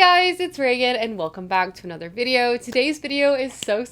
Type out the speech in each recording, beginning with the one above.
guys, it's Reagan and welcome back to another video. Today's video is so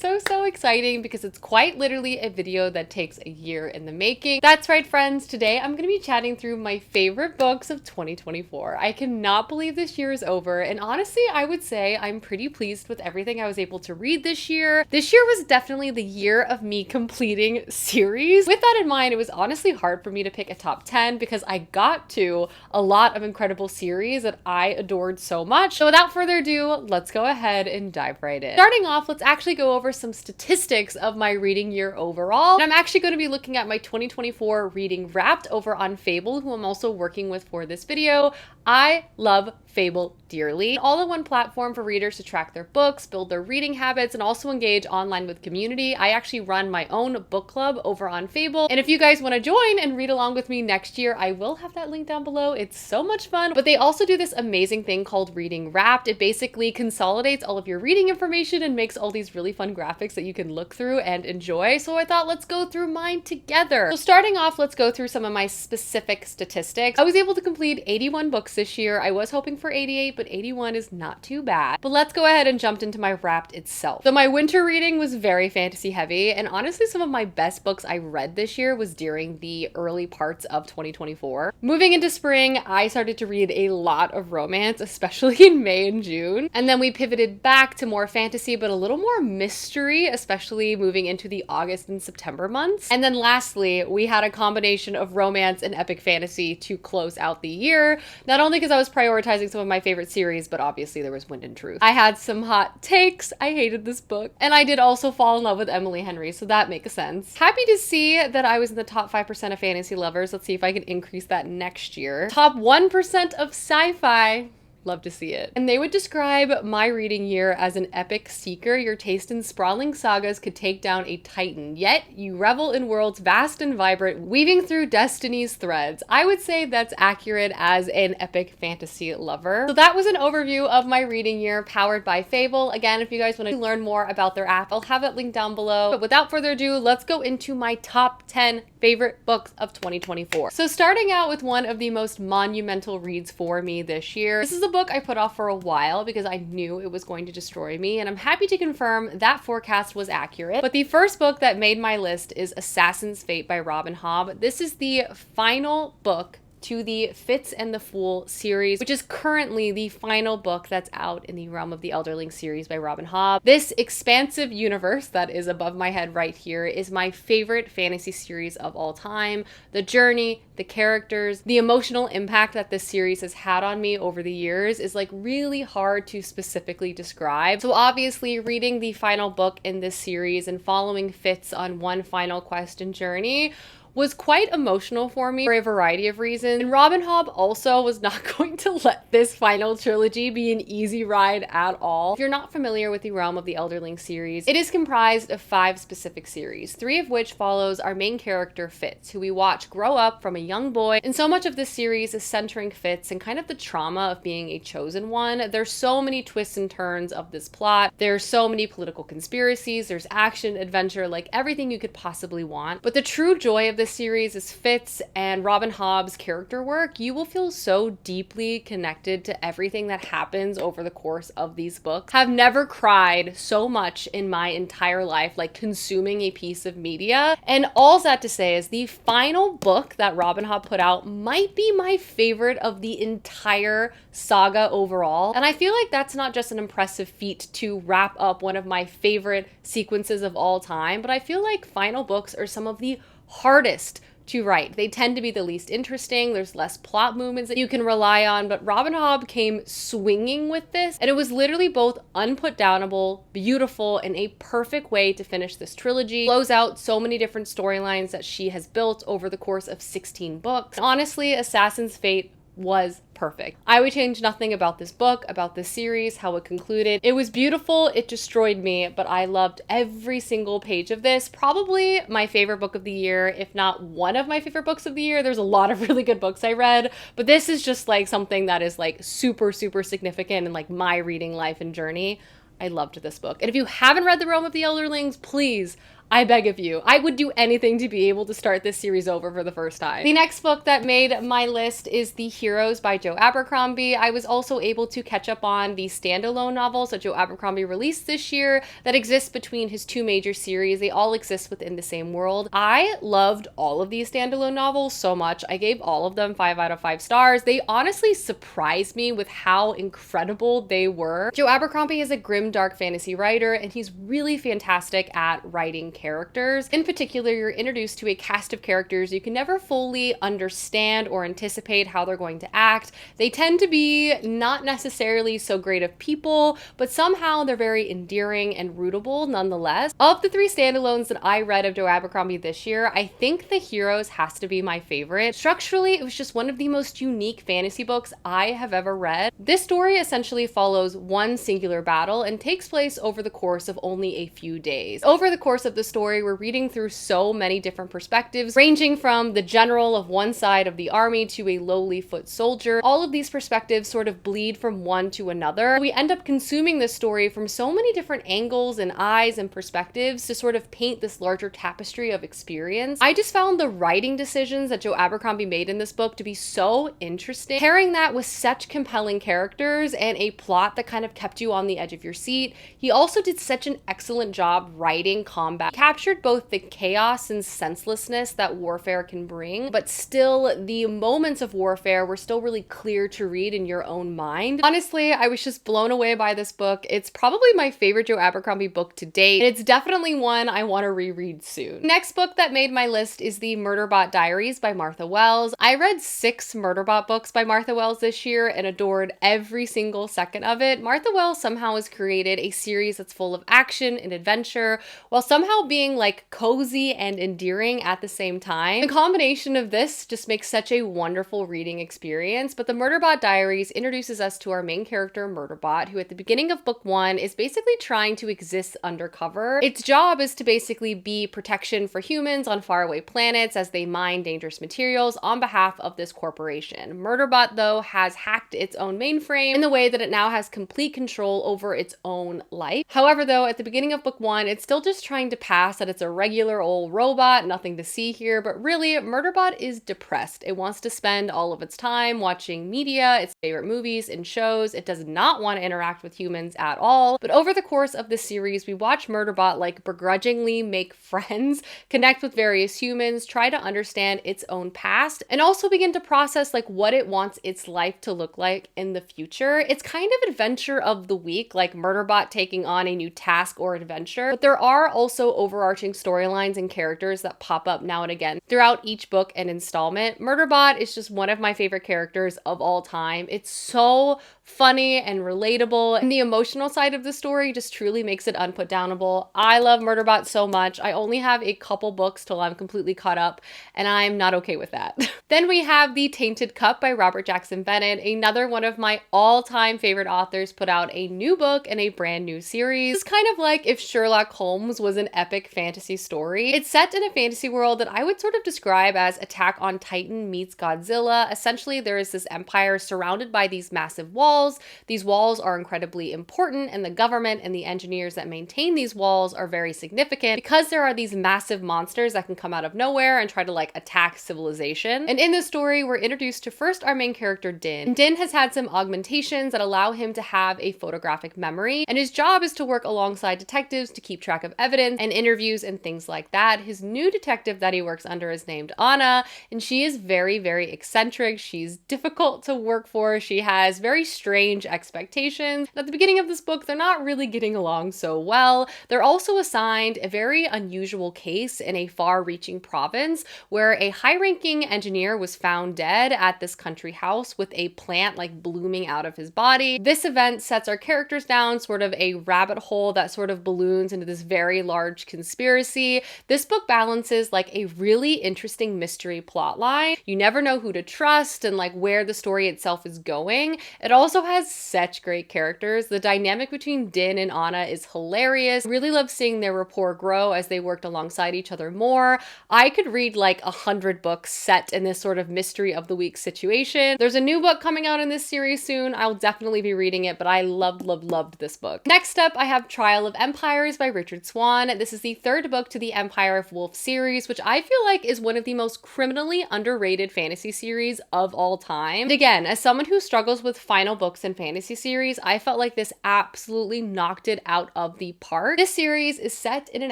exciting because it's quite literally a video that takes a year in the making. That's right, friends. Today I'm going to be chatting through my favorite books of 2024. I cannot believe this year is over, and honestly, I would say I'm pretty pleased with everything I was able to read this year. This year was definitely the year of me completing series. With that in mind, it was honestly hard for me to pick a top 10 because I got to a lot of incredible series that I adored so much. So without further ado, let's go ahead and dive right in. Starting off, let's actually go over some statistics of my reading year overall. And I'm actually going to be looking at my 2024 reading wrapped over on Fable, who I'm also working with for this video. I love Fable dearly. All-in-one platform for readers to track their books, build their reading habits, and also engage online with community. I actually run my own book club over on Fable, and if you guys want to join and read along with me next year, I will have that link down below. It's so much fun. But they also do this amazing thing called Reading Wrapped. It basically consolidates all of your reading information and makes all these really fun graphics that you can look through and enjoy. So I thought, let's go through mine together. So starting off, let's go through some of my specific statistics. I was able to complete 81 books this year. I was hoping for 88, but 81 is not too bad. But let's go ahead and jump into my wrapped itself. So my winter reading was very fantasy heavy, and honestly some of my best books I read this year was during the early parts of 2024. Moving into spring, I started to read a lot of romance, especially in May and June. And then we pivoted back to more fantasy, but a little more mystery, especially moving into the August and September months. And then lastly, we had a combination of romance and epic fantasy to close out the year. Not only because I was prioritizing some of my favorite series, but obviously there was Wind and Truth. I had some hot takes. I hated this book. And I did also fall in love with Emily Henry, so that makes sense. Happy to see that I was in the top 5% of fantasy lovers. Let's see if I can increase that next year. Top 1% of sci-fi. Love to see it. And they would describe my reading year as an epic seeker. Your taste in sprawling sagas could take down a titan, yet you revel in worlds vast and vibrant, weaving through destiny's threads. I would say that's accurate as an epic fantasy lover. So that was an overview of my reading year powered by Fable. Again, if you guys want to learn more about their app, I'll have it linked down below. But without further ado, let's go into my top 10 favorite books of 2024. So starting out with one of the most monumental reads for me this year. This is a book I put off for a while because I knew it was going to destroy me, and I'm happy to confirm that forecast was accurate. But the first book that made my list is Assassin's Fate by Robin Hobb. This is the final book to the Fitz and the Fool series, which is currently the final book that's out in the Realm of the Elderling series by Robin Hobb. This expansive universe that is above my head right here is my favorite fantasy series of all time. The journey, the characters, the emotional impact that this series has had on me over the years is like really hard to specifically describe. So obviously reading the final book in this series and following Fitz on one final quest and journey was quite emotional for me for a variety of reasons. And Robin Hobb also was not going to let this final trilogy be an easy ride at all. If you're not familiar with the Realm of the Elderling series, it is comprised of 5 specific series, 3 of which follows our main character Fitz, who we watch grow up from a young boy. And so much of this series is centering Fitz and kind of the trauma of being a chosen one. There's so many twists and turns of this plot. There's so many political conspiracies. There's action, adventure, like everything you could possibly want. But the true joy of this series is Fitz and Robin Hobb's character work. You will feel so deeply connected to everything that happens over the course of these books. Have never cried so much in my entire life, like consuming a piece of media. And all that to say is the final book that Robin Hobb put out might be my favorite of the entire saga overall. And I feel like that's not just an impressive feat to wrap up one of my favorite sequences of all time, but I feel like final books are some of the hardest to write. They tend to be the least interesting. There's less plot movements that you can rely on, but Robin Hobb came swinging with this, and it was literally both unputdownable, beautiful, and a perfect way to finish this trilogy. Close out so many different storylines that she has built over the course of 16 books. Honestly, Assassin's Fate was perfect. I would change nothing about this book, about this series, how it concluded. It was beautiful, it destroyed me, but I loved every single page of this. Probably my favorite book of the year, if not one of my favorite books of the year. There's a lot of really good books I read, but this is just like something that is like super significant in like my reading life and journey. I loved this book. And if you haven't read The Realm of the Elderlings, please, I beg of you. I would do anything to be able to start this series over for the first time. The next book that made my list is The Heroes by Joe Abercrombie. I was also able to catch up on the standalone novels that Joe Abercrombie released this year that exist between his two major series. They all exist within the same world. I loved all of these standalone novels so much. I gave all of them 5 out of 5 stars. They honestly surprised me with how incredible they were. Joe Abercrombie is a grim, dark fantasy writer, and he's really fantastic at writing characters. In particular, you're introduced to a cast of characters you can never fully understand or anticipate how they're going to act. They tend to be not necessarily so great of people, but somehow they're very endearing and rootable nonetheless. Of the 3 standalones that I read of Joe Abercrombie this year, I think The Heroes has to be my favorite. Structurally, it was just one of the most unique fantasy books I have ever read. This story essentially follows one singular battle and takes place over the course of only a few days. Over the course of the story, we're reading through so many different perspectives, ranging from the general of one side of the army to a lowly foot soldier. All of these perspectives sort of bleed from one to another. We end up consuming this story from so many different angles and eyes and perspectives to sort of paint this larger tapestry of experience. I just found the writing decisions that Joe Abercrombie made in this book to be so interesting. Pairing that with such compelling characters and a plot that kind of kept you on the edge of your seat, he also did such an excellent job writing combat. He captured both the chaos and senselessness that warfare can bring, but still the moments of warfare were still really clear to read in your own mind. Honestly, I was just blown away by this book. It's probably my favorite Joe Abercrombie book to date, and it's definitely one I want to reread soon. Next book that made my list is the Murderbot Diaries by Martha Wells. I read 6 Murderbot books by Martha Wells this year and adored every single second of it. Martha Wells somehow has created a series that's full of action and adventure while somehow being like cozy and endearing at the same time. The combination of this just makes such a wonderful reading experience. But the Murderbot Diaries introduces us to our main character, Murderbot, who at the beginning of book 1 is basically trying to exist undercover. Its job is to basically be protection for humans on faraway planets as they mine dangerous materials on behalf of this corporation. Murderbot, though, has hacked its own mainframe in the way that it now has complete control over its own life. However, though, at the beginning of book 1, it's still just trying to pass that it's a regular old robot, nothing to see here, but really, Murderbot is depressed. It wants to spend all of its time watching media, its favorite movies and shows. It does not want to interact with humans at all. But over the course of this series, we watch Murderbot like begrudgingly make friends, connect with various humans, try to understand its own past, and also begin to process like what it wants its life to look like in the future. It's kind of adventure of the week, like Murderbot taking on a new task or adventure, but there are also overarching storylines and characters that pop up now and again throughout each book and installment. Murderbot is just one of my favorite characters of all time. It's so funny and relatable, and the emotional side of the story just truly makes it unputdownable. I love Murderbot so much. I only have a couple books till I'm completely caught up, and I'm not okay with that. Then we have The Tainted Cup by Robert Jackson Bennett. Another one of my all-time favorite authors put out a new book and a brand new series. It's kind of like if Sherlock Holmes was an epic fantasy story. It's set in a fantasy world that I would sort of describe as Attack on Titan meets Godzilla. Essentially, there is this empire surrounded by these massive walls. These walls are incredibly important, and the government and the engineers that maintain these walls are very significant because there are these massive monsters that can come out of nowhere and try to like attack civilization. And in this story, we're introduced to first our main character, Din. Din has had some augmentations that allow him to have a photographic memory, and his job is to work alongside detectives to keep track of evidence and interviews and things like that. His new detective that he works under is named Anna, and she is very, very eccentric. She's difficult to work for. She has very strange expectations. At the beginning of this book, they're not really getting along so well. They're also assigned a very unusual case in a far-reaching province where a high-ranking engineer was found dead at this country house with a plant like blooming out of his body. This event sets our characters down sort of a rabbit hole that sort of balloons into this very large conspiracy. This book balances like a really interesting mystery plot line. You never know who to trust and like where the story itself is going. It also has such great characters. The dynamic between Din and Anna is hilarious. I really love seeing their rapport grow as they worked alongside each other more. I could read like 100 books set in this sort of mystery of the week situation. There's a new book coming out in this series soon. I'll definitely be reading it, but I loved this book. Next up, I have Trial of Empires by Richard Swan. This is is the third book to the Empire of Wolf series, which I feel like is one of the most criminally underrated fantasy series of all time. And again, as someone who struggles with final books in fantasy series, I felt like this absolutely knocked it out of the park. This series is set in an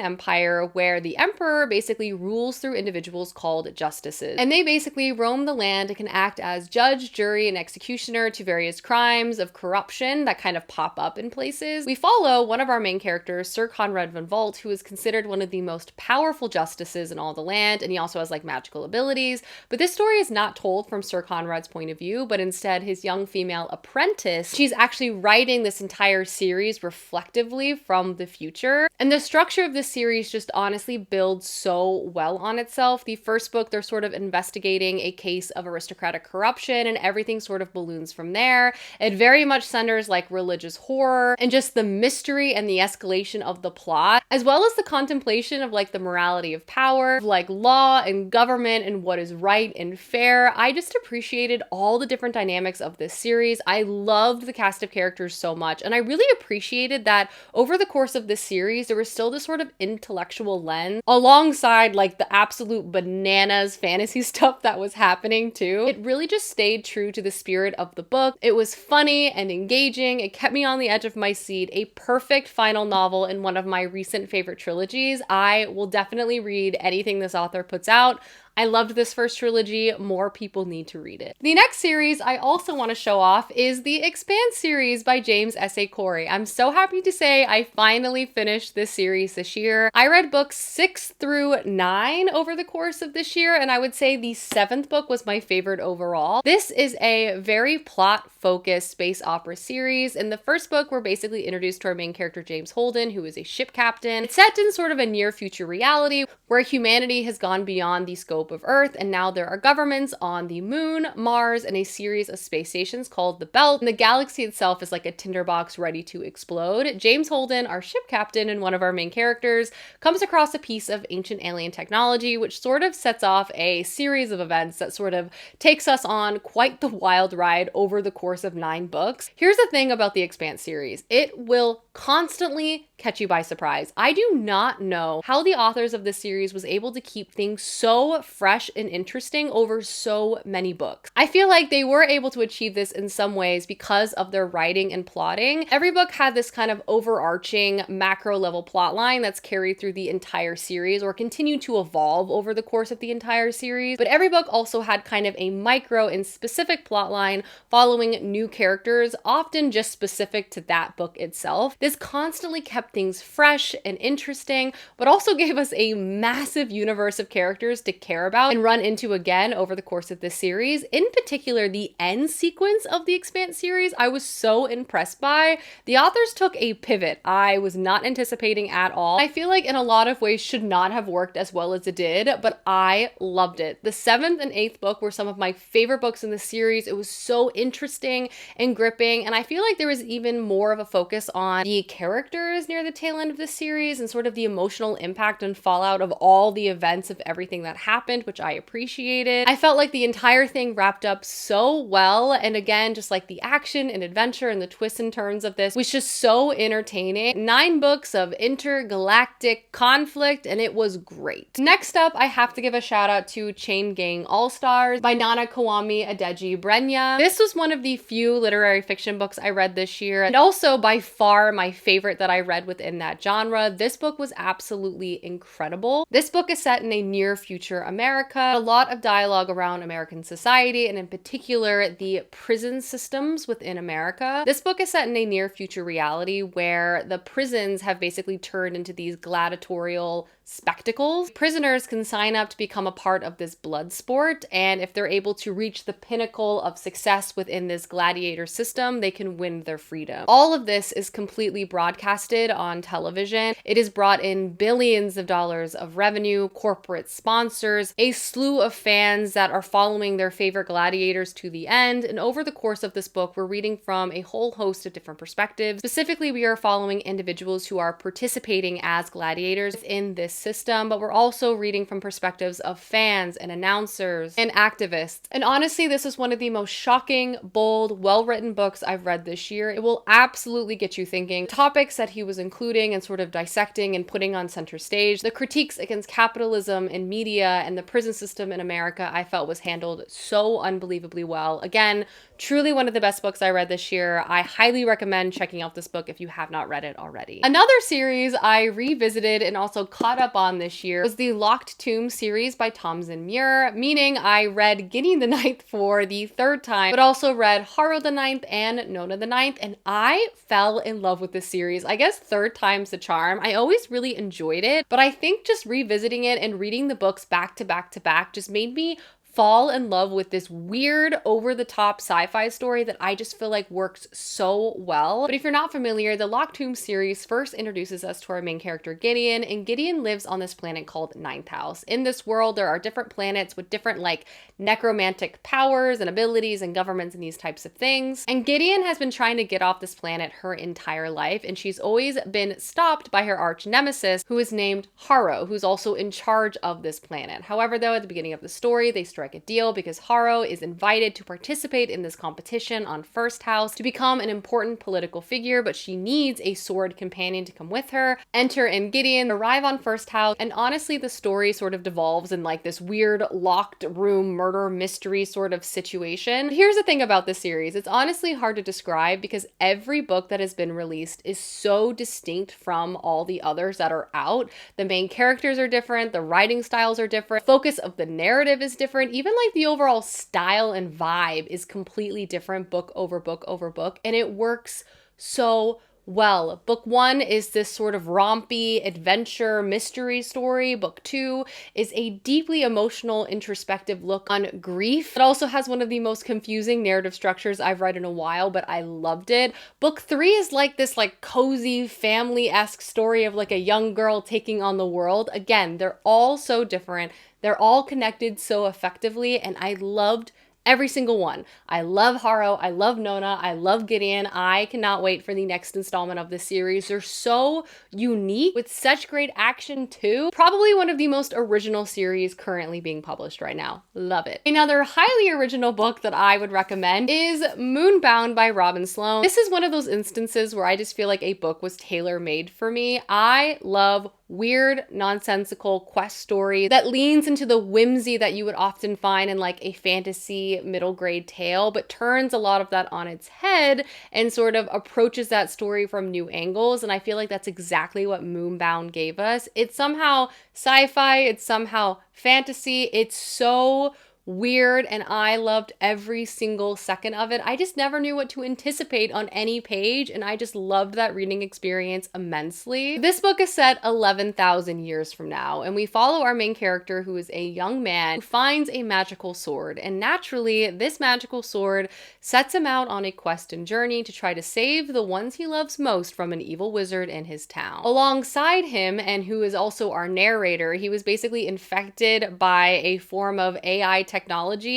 empire where the emperor basically rules through individuals called justices, and they basically roam the land and can act as judge, jury, and executioner to various crimes of corruption that kind of pop up in places. We follow one of our main characters, Sir Conrad von Volt, who is considered one of the most powerful justices in all the land, and he also has like magical abilities. But this story is not told from Sir Conrad's point of view, but instead his young female apprentice. She's actually writing this entire series reflectively from the future. And the structure of this series just honestly builds so well on itself. The first book, they're sort of investigating a case of aristocratic corruption, and everything sort of balloons from there. It very much centers like religious horror and just the mystery and the escalation of the plot, as well as the contemplation of like the morality of power, of, like law and government and what is right and fair. I just appreciated all the different dynamics of this series. I loved the cast of characters so much, and I really appreciated that over the course of this series, there was still this sort of intellectual lens alongside like the absolute bananas fantasy stuff that was happening too. It really just stayed true to the spirit of the book. It was funny and engaging. It kept me on the edge of my seat. A perfect final novel in one of my recent favorite trilogies. I will definitely read anything this author puts out. I loved this first trilogy. More people need to read it. The next series I also want to show off is the Expanse series by James S.A. Corey. I'm so happy to say I finally finished this series this year. I read books 6 through 9 over the course of this year, and I would say the 7th book was my favorite overall. This is a very plot-focused space opera series. In the first book, we're basically introduced to our main character, James Holden, who is a ship captain. It's set in sort of a near-future reality where humanity has gone beyond the scope of Earth, and now there are governments on the moon, Mars, and a series of space stations called the Belt. And the galaxy itself is like a tinderbox ready to explode. James Holden, our ship captain and one of our main characters, comes across a piece of ancient alien technology, which sort of sets off a series of events that sort of takes us on quite the wild ride over the course of 9 books. Here's the thing about the Expanse series. It will constantly catch you by surprise. I do not know how the authors of this series was able to keep things so fresh and interesting over so many books. I feel like they were able to achieve this in some ways because of their writing and plotting. Every book had this kind of overarching macro level plot line that's carried through the entire series or continued to evolve over the course of the entire series. But every book also had kind of a micro and specific plot line following new characters, often just specific to that book itself. This constantly kept things fresh and interesting, but also gave us a massive universe of characters to care about and run into again over the course of this series. In particular, the end sequence of the Expanse series, I was so impressed by. The authors took a pivot I was not anticipating at all. I feel like in a lot of ways should not have worked as well as it did, but I loved it. The 7th and 8th book were some of my favorite books in the series. It was so interesting and gripping, and I feel like there was even more of a focus on the characters near the tail end of this series and sort of the emotional impact and fallout of all the events of everything that happened, which I appreciated. I felt like the entire thing wrapped up so well, and again, just like the action and adventure and the twists and turns of this was just so entertaining. 9 books of intergalactic conflict, and it was great. Next up, I have to give a shout out to Chain Gang AllStars by Nana Kawami Adeji Brenya. This was one of the few literary fiction books I read this year, and also by far my favorite that I read within that genre. This book was absolutely incredible. This book is set in a near future America, a lot of dialogue around American society, and in particular, the prison systems within America. This book is set in a near future reality where the prisons have basically turned into these gladiatorial spectacles. Prisoners can sign up to become a part of this blood sport, and if they're able to reach the pinnacle of success within this gladiator system, they can win their freedom. All of this is completely broadcasted on television. It has brought in billions of dollars of revenue, corporate sponsors, there's a slew of fans that are following their favorite gladiators to the end. And over the course of this book, we're reading from a whole host of different perspectives. Specifically, we are following individuals who are participating as gladiators in this system, but we're also reading from perspectives of fans and announcers and activists. And honestly, this is one of the most shocking, bold, well-written books I've read this year. It will absolutely get you thinking. Topics that he was including and sort of dissecting and putting on center stage, the critiques against capitalism and media and the prison system in America, I felt was handled so unbelievably well. Again, truly one of the best books I read this year. I highly recommend checking out this book if you have not read it already. Another series I revisited and also caught up on this year was the Locked Tomb series by Tamsin Muir, meaning I read Gideon the Ninth for the third time, but also read Harrow the Ninth and Nona the Ninth, and I fell in love with this series. I guess third time's the charm. I always really enjoyed it, but I think just revisiting it and reading the books back to back to back just made me fall in love with this weird, over-the-top sci-fi story that I just feel like works so well. But if you're not familiar, the Locked Tomb series first introduces us to our main character, Gideon, and Gideon lives on this planet called Ninth House. In this world, there are different planets with different, like, necromantic powers and abilities and governments and these types of things. And Gideon has been trying to get off this planet her entire life, and she's always been stopped by her arch nemesis, who is named Harrow, who's also in charge of this planet. However, though, at the beginning of the story, they strike a deal because Harrow is invited to participate in this competition on First House to become an important political figure, but she needs a sword companion to come with her. Enter in Gideon, arrive on First House, and honestly, the story sort of devolves in like this weird locked room murder mystery sort of situation. But here's the thing about this series. It's honestly hard to describe because every book that has been released is so distinct from all the others that are out. The main characters are different, the writing styles are different, the focus of the narrative is different, even like the overall style and vibe is completely different book over book over book, and it works so well. Book 1 is this sort of rompy adventure mystery story. Book 2 is a deeply emotional, introspective look on grief. It also has one of the most confusing narrative structures I've read in a while, but I loved it. Book 3 is like this like cozy family-esque story of like a young girl taking on the world. Again, they're all so different. They're all connected so effectively, and I loved every single one. I love Harrow, I love Nona, I love Gideon. I cannot wait for the next installment of this series. They're so unique with such great action too. Probably one of the most original series currently being published right now. Love it. Another highly original book that I would recommend is Moonbound by Robin Sloan. This is one of those instances where I just feel like a book was tailor-made for me. I love weird, nonsensical quest story that leans into the whimsy that you would often find in like a fantasy middle grade tale, but turns a lot of that on its head and sort of approaches that story from new angles. And I feel like that's exactly what Moonbound gave us. It's somehow sci-fi, it's somehow fantasy, it's so weird, and I loved every single second of it. I just never knew what to anticipate on any page, and I just loved that reading experience immensely. This book is set 11,000 years from now, and we follow our main character, who is a young man who finds a magical sword, and naturally, this magical sword sets him out on a quest and journey to try to save the ones he loves most from an evil wizard in his town. Alongside him, and who is also our narrator, he was basically infected by a form of AI technology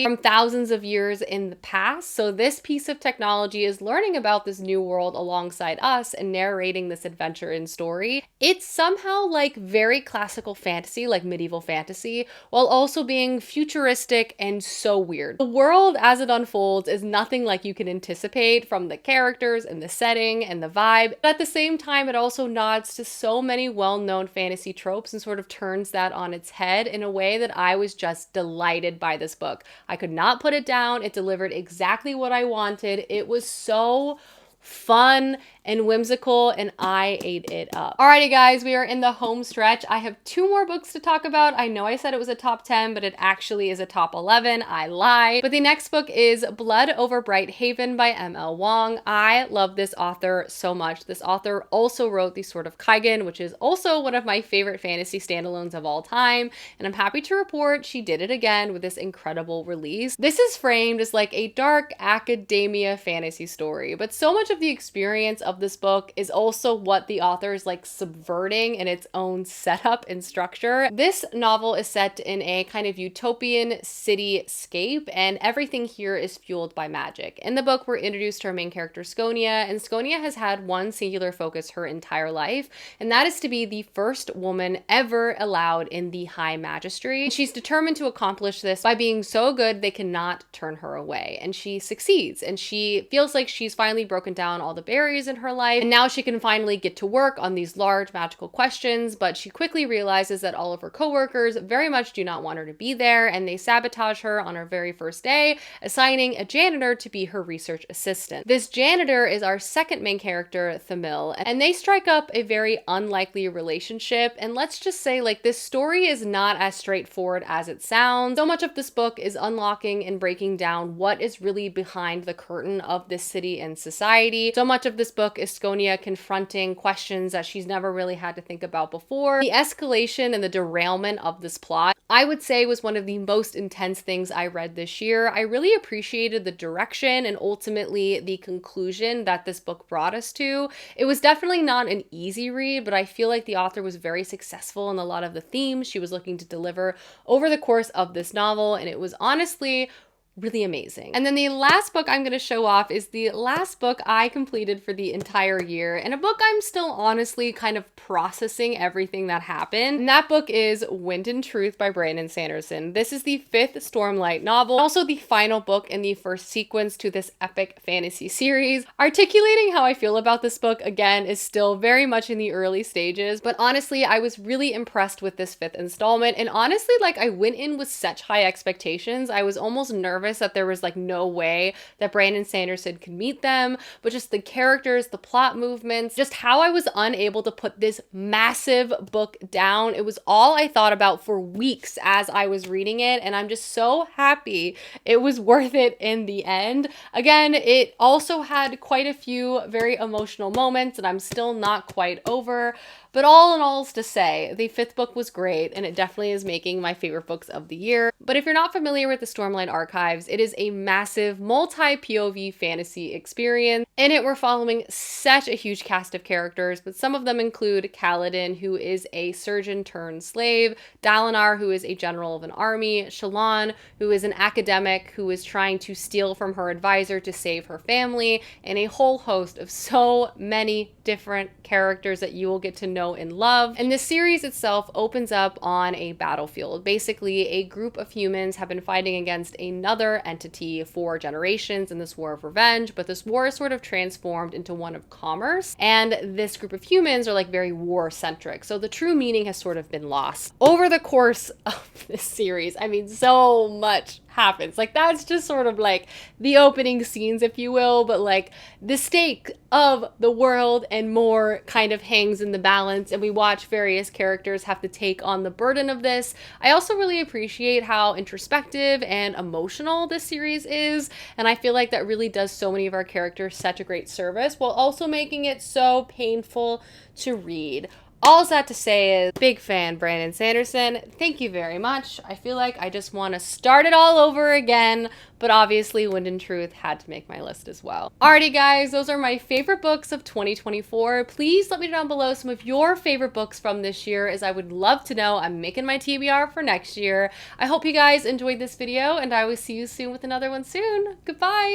from thousands of years in the past. So this piece of technology is learning about this new world alongside us and narrating this adventure and story. It's somehow like very classical fantasy, like medieval fantasy, while also being futuristic and so weird. The world as it unfolds is nothing like you can anticipate from the characters and the setting and the vibe. But at the same time, it also nods to so many well-known fantasy tropes and sort of turns that on its head in a way that I was just delighted by this book. I could not put it down. It delivered exactly what I wanted. It was so fun and whimsical, and I ate it up. Alrighty guys, we are in the home stretch. I have 2 more books to talk about. I know I said it was a top 10, but it actually is a top 11. I lied. But the next book is Blood Over Bright Haven by M.L. Wong. I love this author so much. This author also wrote The Sword of Kaigen, which is also one of my favorite fantasy standalones of all time, and I'm happy to report she did it again with this incredible release. This is framed as like a dark academia fantasy story, but so much of the experience of this book is also what the author is like subverting in its own setup and structure. This novel is set in a kind of utopian cityscape, and everything here is fueled by magic. In the book, we're introduced to our main character, Skonia, and Skonia has had one singular focus her entire life, and that is to be the first woman ever allowed in the High Magistracy. She's determined to accomplish this by being so good they cannot turn her away, and she succeeds, and she feels like she's finally broken down all the barriers in her life, and now she can finally get to work on these large magical questions. But she quickly realizes that all of her coworkers very much do not want her to be there, and they sabotage her on her very first day, assigning a janitor to be her research assistant. This janitor is our second main character, Thamil, and they strike up a very unlikely relationship. And let's just say, like, this story is not as straightforward as it sounds. So much of this book is unlocking and breaking down what is really behind the curtain of this city and society. So much of this book is Skonia confronting questions that she's never really had to think about before. The escalation and the derailment of this plot, I would say, was one of the most intense things I read this year. I really appreciated the direction and ultimately the conclusion that this book brought us to. It was definitely not an easy read, but I feel like the author was very successful in a lot of the themes she was looking to deliver over the course of this novel, and it was honestly really amazing. And then the last book I'm going to show off is the last book I completed for the entire year, and a book I'm still honestly kind of processing everything that happened. And that book is Wind and Truth by Brandon Sanderson. This is the 5th Stormlight novel, also the final book in the first sequence to this epic fantasy series. Articulating how I feel about this book, again, is still very much in the early stages, but honestly, I was really impressed with this 5th installment, and honestly, like, I went in with such high expectations. I was almost nervous that there was like no way that Brandon Sanderson could meet them, but just the characters, the plot movements, just how I was unable to put this massive book down. It was all I thought about for weeks as I was reading it, and I'm just so happy it was worth it in the end. Again, it also had quite a few very emotional moments that I'm still not quite over, but all in all is to say, the 5th book was great, and it definitely is making my favorite books of the year. But if you're not familiar with the Stormlight Archives, it is a massive multi-POV fantasy experience. In it, we're following such a huge cast of characters, but some of them include Kaladin, who is a surgeon turned slave, Dalinar, who is a general of an army, Shallan, who is an academic who is trying to steal from her advisor to save her family, and a whole host of so many different characters that you will get to know and love. And this series itself opens up on a battlefield. Basically, a group of humans have been fighting against another entity for generations in this war of revenge, but this war is sort of transformed into one of commerce, and this group of humans are like very war-centric, so the true meaning has sort of been lost. Over the course of this series, I mean, so much happens. Like, that's just sort of like the opening scenes, if you will, but like the stake of the world and more kind of hangs in the balance, and we watch various characters have to take on the burden of this. I also really appreciate how introspective and emotional this series is, and I feel like that really does so many of our characters such a great service while also making it so painful to read. All that to say is, big fan, Brandon Sanderson. Thank you very much. I feel like I just want to start it all over again, but obviously Wind and Truth had to make my list as well. Alrighty guys, those are my favorite books of 2024. Please let me know down below some of your favorite books from this year, as I would love to know. I'm making my TBR for next year. I hope you guys enjoyed this video, and I will see you soon with another one soon. Goodbye!